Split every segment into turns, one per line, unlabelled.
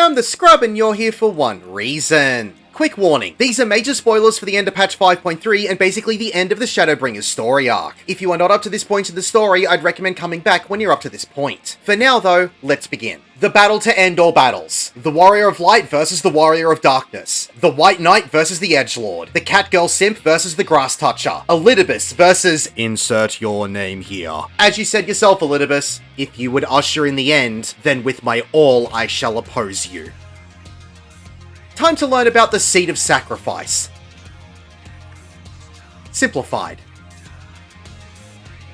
I'm the Scrub and you're here for one reason. Quick warning, these are major spoilers for the end of patch 5.3 and basically the end of the Shadowbringers story arc. If you are not up to this point in the story, I'd recommend coming back when you're up to this point. For now though, let's begin. The battle to end all battles. The Warrior of Light versus the Warrior of Darkness. The White Knight versus the Edgelord. The Catgirl Simp versus the Grass Toucher. Elidibus versus... insert your name here. As you said yourself, Elidibus, if you would usher in the end, then with my all I shall oppose you. Time to learn about the Seed of Sacrifice. Simplified.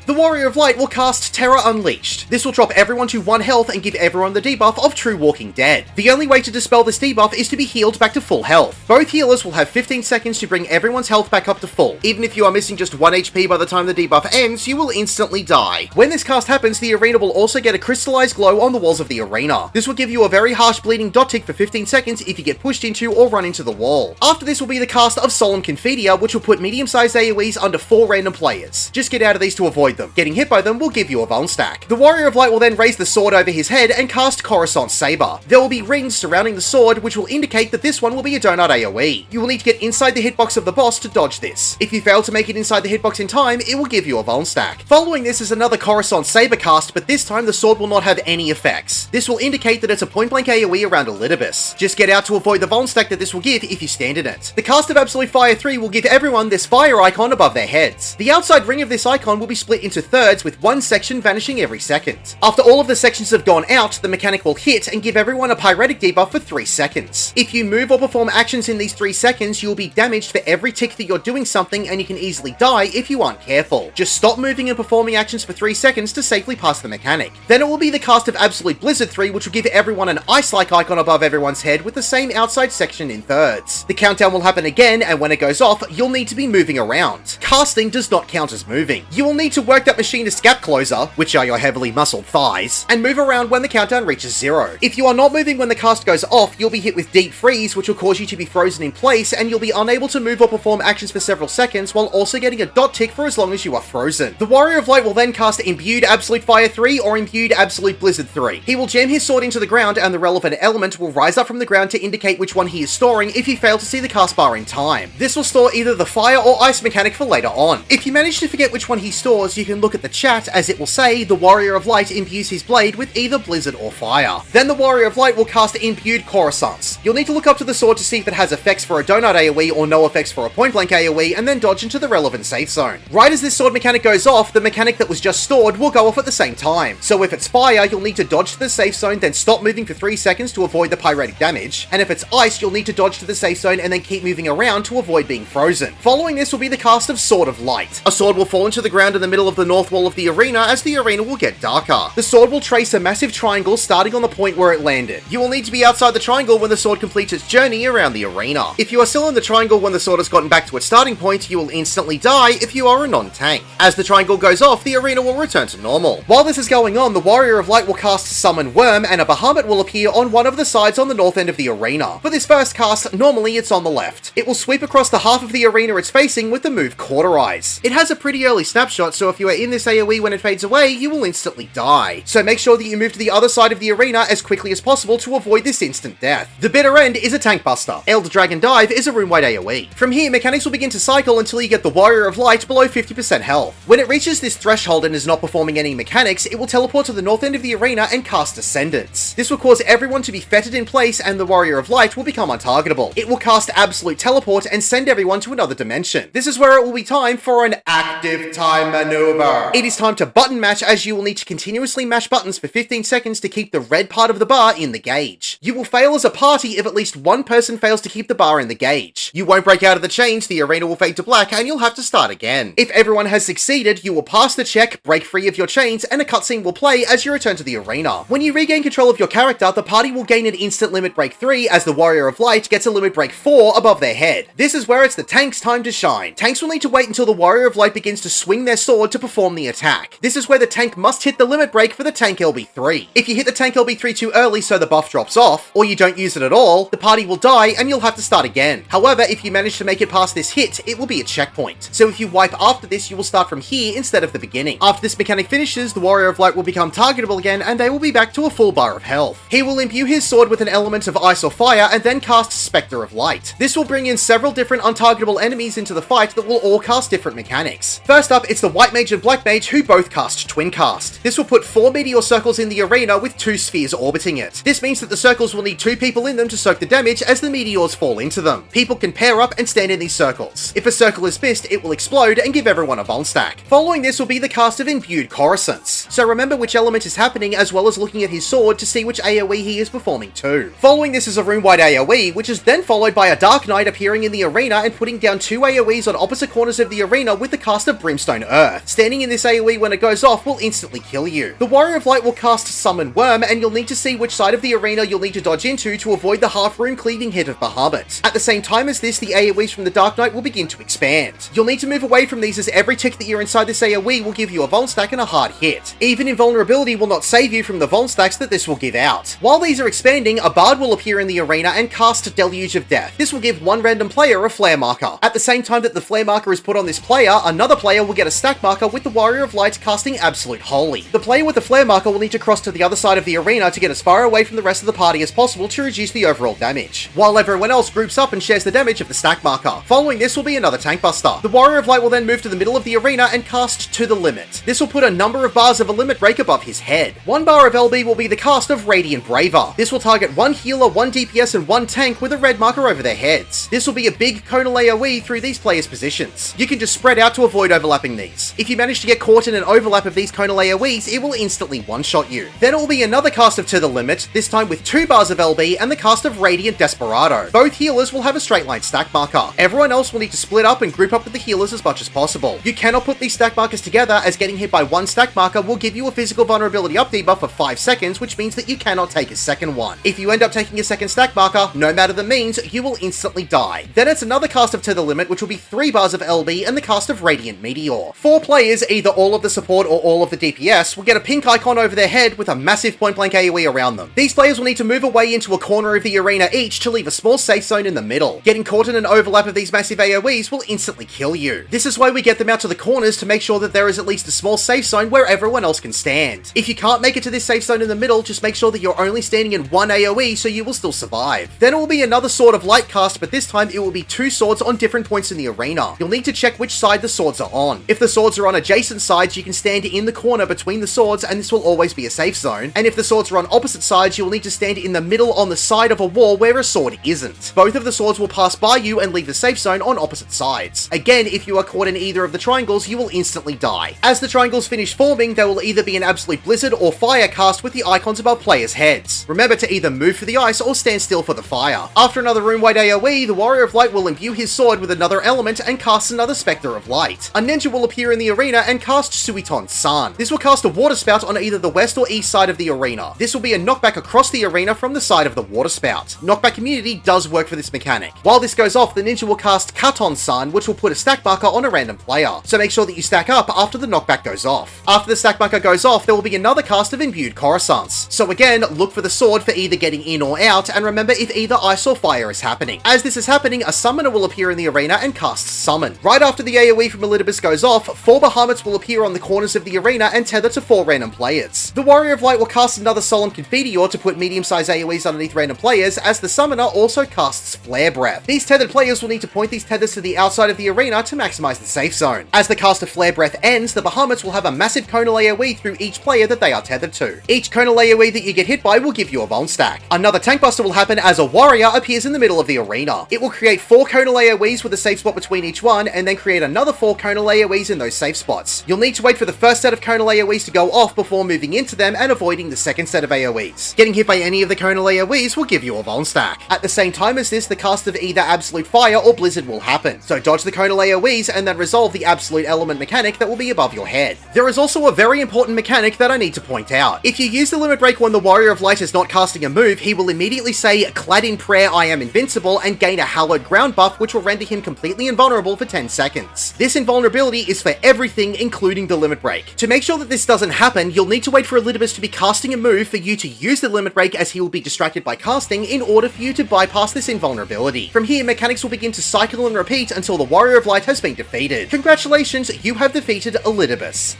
The Warrior of Light will cast Terror Unleashed. This will drop everyone to 1 health and give everyone the debuff of True Walking Dead. The only way to dispel this debuff is to be healed back to full health. Both healers will have 15 seconds to bring everyone's health back up to full. Even if you are missing just 1 HP by the time the debuff ends, you will instantly die. When this cast happens, the arena will also get a crystallized glow on the walls of the arena. This will give you a very harsh bleeding dot tick for 15 seconds if you get pushed into or run into the wall. After this will be the cast of Solemn Confidia, which will put medium-sized AoEs under 4 random players. Just get out of these to avoid them. Getting hit by them will give you a vuln stack. The Warrior of Light will then raise the sword over his head and cast Coruscant Saber. There will be rings surrounding the sword, which will indicate that this one will be a donut AoE. You will need to get inside the hitbox of the boss to dodge this. If you fail to make it inside the hitbox in time, it will give you a vuln stack. Following this is another Coruscant Saber cast, but this time the sword will not have any effects. This will indicate that it's a point-blank AoE around Elidibus. Just get out to avoid the vuln stack that this will give if you stand in it. The cast of Absolute Fire 3 will give everyone this fire icon above their heads. The outside ring of this icon will be split into thirds, with one section vanishing every second. After all of the sections have gone out, the mechanic will hit and give everyone a pyretic debuff for 3 seconds. If you move or perform actions in these 3 seconds, you will be damaged for every tick that you're doing something, and you can easily die if you aren't careful. Just stop moving and performing actions for 3 seconds to safely pass the mechanic. Then it will be the cast of Absolute Blizzard 3, which will give everyone an ice-like icon above everyone's head with the same outside section in thirds. The countdown will happen again, and when it goes off, you'll need to be moving around. Casting does not count as moving. You will need to work that machinist gap closer, which are your heavily muscled thighs, and move around when the countdown reaches 0. If you are not moving when the cast goes off, you'll be hit with Deep Freeze, which will cause you to be frozen in place, and you'll be unable to move or perform actions for several seconds, while also getting a dot tick for as long as you are frozen. The Warrior of Light will then cast Imbued Absolute Fire 3 or Imbued Absolute Blizzard 3. He will jam his sword into the ground, and the relevant element will rise up from the ground to indicate which one he is storing if you fail to see the cast bar in time. This will store either the fire or ice mechanic for later on. If you manage to forget which one he stores, you can look at the chat, as it will say the Warrior of Light imbues his blade with either Blizzard or Fire. Then the Warrior of Light will cast Imbued Coruscants. You'll need to look up to the sword to see if it has effects for a donut AoE or no effects for a point-blank AoE, and then dodge into the relevant safe zone. Right as this sword mechanic goes off, the mechanic that was just stored will go off at the same time. So if it's Fire, you'll need to dodge to the safe zone, then stop moving for 3 seconds to avoid the pyretic damage, and if it's Ice, you'll need to dodge to the safe zone and then keep moving around to avoid being frozen. Following this will be the cast of Sword of Light. A sword will fall into the ground in the middle of the north wall of the arena as the arena will get darker. The sword will trace a massive triangle starting on the point where it landed. You will need to be outside the triangle when the sword completes its journey around the arena. If you are still in the triangle when the sword has gotten back to its starting point, you will instantly die if you are a non-tank. As the triangle goes off, the arena will return to normal. While this is going on, the Warrior of Light will cast Summon Worm, and a Bahamut will appear on one of the sides on the north end of the arena. For this first cast, normally it's on the left. It will sweep across the half of the arena it's facing with the move Cauterize. It has a pretty early snapshot, so if you are in this AoE when it fades away, you will instantly die. So make sure that you move to the other side of the arena as quickly as possible to avoid this instant death. The bitter end is a tank buster. Elder Dragon Dive is a room-wide AoE. From here, mechanics will begin to cycle until you get the Warrior of Light below 50% health. When it reaches this threshold and is not performing any mechanics, it will teleport to the north end of the arena and cast Ascendance. This will cause everyone to be fettered in place, and the Warrior of Light will become untargetable. It will cast Absolute Teleport and send everyone to another dimension. This is where it will be time for an active time maneuver. It is time to button match, as you will need to continuously mash buttons for 15 seconds to keep the red part of the bar in the gauge. You will fail as a party if at least one person fails to keep the bar in the gauge. You won't break out of the chains, the arena will fade to black, and you'll have to start again. If everyone has succeeded, you will pass the check, break free of your chains, and a cutscene will play as you return to the arena. When you regain control of your character, the party will gain an instant limit break 3, as the Warrior of Light gets a limit break 4 above their head. This is where it's the tank's time to shine. Tanks will need to wait until the Warrior of Light begins to swing their sword to perform the attack. This is where the tank must hit the limit break for the tank LB3. If you hit the tank LB3 too early so the buff drops off, or you don't use it at all, all, the party will die and you'll have to start again. However, if you manage to make it past this hit, it will be a checkpoint. So if you wipe after this, you will start from here instead of the beginning. After this mechanic finishes, the Warrior of Light will become targetable again and they will be back to a full bar of health. He will imbue his sword with an element of ice or fire and then cast Spectre of Light. This will bring in several different untargetable enemies into the fight that will all cast different mechanics. First up, it's the White Mage and Black Mage who both cast Twin Cast. This will put 4 meteor circles in the arena with 2 spheres orbiting it. This means that the circles will need 2 people in them to soak the damage as the meteors fall into them. People can pair up and stand in these circles. If a circle is missed, it will explode and give everyone a Vuln stack. Following this will be the cast of Imbued Coruscants. So remember which element is happening as well as looking at his sword to see which AoE he is performing too. Following this is a room-wide AoE, which is then followed by a Dark Knight appearing in the arena and putting down 2 AoEs on opposite corners of the arena with the cast of Brimstone Earth. Standing in this AoE when it goes off will instantly kill you. The Warrior of Light will cast Summon Worm, and you'll need to see which side of the arena you'll need to dodge into to avoid the half-room cleaving hit of Bahamut. At the same time as this, the AoEs from the Dark Knight will begin to expand. You'll need to move away from these as every tick that you're inside this AoE will give you a Vuln stack and a hard hit. Even invulnerability will not save you from the Vuln stacks that this will give out. While these are expanding, a Bard will appear in the arena and cast Deluge of Death. This will give one random player a flare marker. At the same time that the flare marker is put on this player, another player will get a stack marker with the Warrior of Light casting Absolute Holy. The player with the flare marker will need to cross to the other side of the arena to get as far away from the rest of the party as possible to reduce the overall damage, while everyone else groups up and shares the damage of the stack marker. Following this will be another tank buster. The Warrior of Light will then move to the middle of the arena and cast To the Limit. This will put a number of bars of a limit break above his head. 1 bar of LB will be the cast of Radiant Braver. This will target 1 healer, 1 DPS and 1 tank with a red marker over their heads. This will be a big conal AoE through these players' positions. You can just spread out to avoid overlapping these. If you manage to get caught in an overlap of these conal AoEs, it will instantly one-shot you. Then it will be another cast of To the Limit, this time with 2 bars of LB and the cast of Radiant Desperado. Both healers will have a straight line stack marker. Everyone else will need to split up and group up with the healers as much as possible. You cannot put these stack markers together, as getting hit by 1 stack marker will give you a physical vulnerability up debuff of 5 seconds, which means that you cannot take a second one. If you end up taking a second stack marker, no matter the means, you will instantly die. Then it's another cast of To the Limit, which will be 3 bars of LB and the cast of Radiant Meteor. 4 players, either all of the support or all of the DPS, will get a pink icon over their head with a massive point-blank AoE around them. These players will need to move away into a corner of the arena each to leave a small safe zone in the middle. Getting caught in an overlap of these massive AoEs will instantly kill you. This is why we get them out to the corners to make sure that there is at least a small safe zone where everyone else can stand. If you can't make it to this safe zone in the middle, just make sure that you're only standing in 1 AoE so you will still survive. Then it will be another Sword of Light cast, but this time it will be 2 swords on different points in the arena. You'll need to check which side the swords are on. If the swords are on adjacent sides, you can stand in the corner between the swords and this will always be a safe zone. And if the swords are on opposite sides, you will need to stand in the middle on the side of a wall where a sword isn't. Both of the swords will pass by you and leave the safe zone on opposite sides. Again, if you are caught in either of the triangles, you will instantly die. As the triangles finish forming, there will either be an Absolute Blizzard or Fire cast with the icons above players' heads. Remember to either move for the ice or stand still for the fire. After another room-wide AoE, the Warrior of Light will imbue his sword with another element and cast another Spectre of Light. A ninja will appear in the arena and cast Suiton San. This will cast a water spout on either the west or east side of the arena. This will be a knockback across the arena from the side of the water spout. Knockback immunity does work for this mechanic. While this goes off, the ninja will cast Katon San, which will put a stack marker on a random player. So make sure that you stack up after the knockback goes off. After the stack marker goes off, there will be another cast of Imbued Coruscants. So again, look for the sword for either getting in or out, and remember if either ice or fire is happening. As this is happening, a summoner will appear in the arena and cast Summon. Right after the AoE from Elidibus goes off, 4 Bahamuts will appear on the corners of the arena and tether to 4 random players. The Warrior of Light will cast another Solemn Confiteor to put medium-sized AoEs underneath random players, as the summoner also casts Flare Breath. These tethered players will need to point these tethers to the outside of the arena to maximize the safe zone. As the cast of Flare Breath ends, the Bahamuts will have a massive conal AoE through each player that they are tethered to. Each conal AoE that you get hit by will give you a Vuln stack. Another tank buster will happen as a warrior appears in the middle of the arena. It will create 4 conal AoEs with a safe spot between each one, and then create another 4 conal AoEs in those safe spots. You'll need to wait for the first set of conal AoEs to go off before moving into them and avoiding the second set of AoEs. Getting hit by any of the conal AoEs will give you a Vuln stack. At the same time as this, the cast of either Absolute Fire or Blizzard will happen. So dodge the conal AoEs and then resolve the Absolute Element mechanic that will be above your head. There is also a very important mechanic that I need to point out. If you use the Limit Break when the Warrior of Light is not casting a move, he will immediately say, "Clad in prayer, I am invincible," and gain a Hallowed Ground buff, which will render him completely invulnerable for 10 seconds. This invulnerability is for everything, including the Limit Break. To make sure that this doesn't happen, you'll need to wait for Elidibus to be casting a move for you to use the Limit Break, as he will be distracted by casting casting in order for you to bypass this invulnerability. From here, mechanics will begin to cycle and repeat until the Warrior of Light has been defeated. Congratulations, you have defeated Elidibus.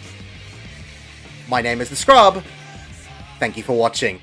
My name is The Scrub. Thank you for watching.